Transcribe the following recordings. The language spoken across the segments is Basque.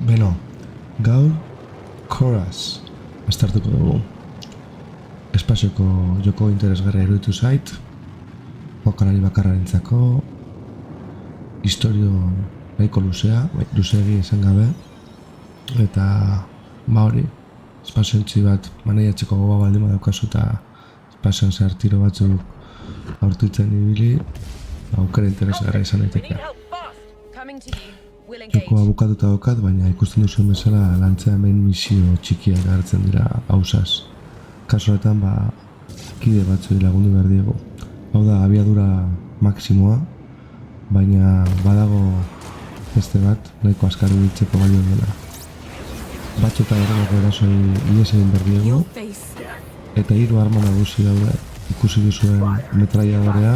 Beno, gaur Chorus estartuko dugu. Espazioko joko interesgarria iruditu zait, jokalari bakarrarentzako, historio nahiko luzea, luzeegi esan gabe, eta hori, espaziontzi bat maneiatzeko goba baldin badaukazu eta espazioan zehar tiro batzuk aurtitzen ibili, aukera interesgarria izan daiteke. Jokoa bukatuta daukat, baina ikusten duzuen bezala lantzea hemen misio txikiak hartzen dira hausaz. Kaso honetan, kide batzuei lagundu behar diegu. Hau da, abiadura maksimoa, baina badago beste bat, nahiko azkar ibiltzeko balio dela. Batxota horrenako erasoi ihes egin behar diegu, eta 3 arma nagusi daude. Ikusi duzuen metraiadorea,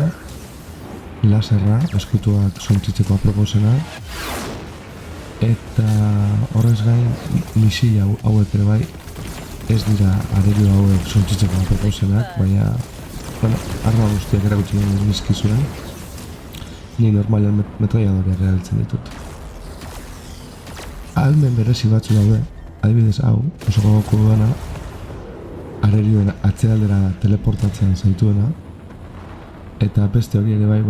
laserra, eskutuak zontzitzeko aproposena, eta horrez gain misil hauek ere bai, ez dira arerio hauek zontzitzeko aproposenak, baina arma guztiak erakutsi nahi nizkizuren, ni normalean metraiadoreak erabiltzen ditut. Ahalmen berezi batzu daude, adibidez hau, oso gogoko dudana, arerioen atzeraldera teleportatzen zaituena, eta beste hori ere bai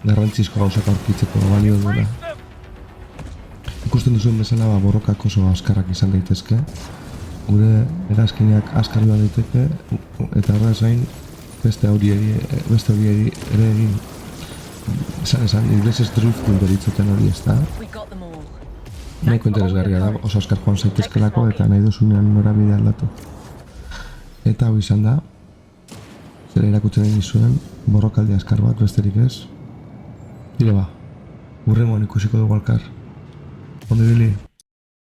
garrantzizko gauzak aurkitzeko balio duena. Ikusten duzuen bezala borrokak oso azkarrak izan daitezke, gure erazkinak azkar joan daiteke, eta horrez gain beste hori ere egin. Esan, inglesez drifting deritzoten hori ez da. Nahiko interesgarria da, oso azkar joan zaitezkelako eta nahi duzunean norabide aldatu. Eta hau izan da, zera irakutzen egin zuen, borrokaldi azkar bat besterik ez. Dire hurrengoan ikusiko dugu alkar. Ondo ibili.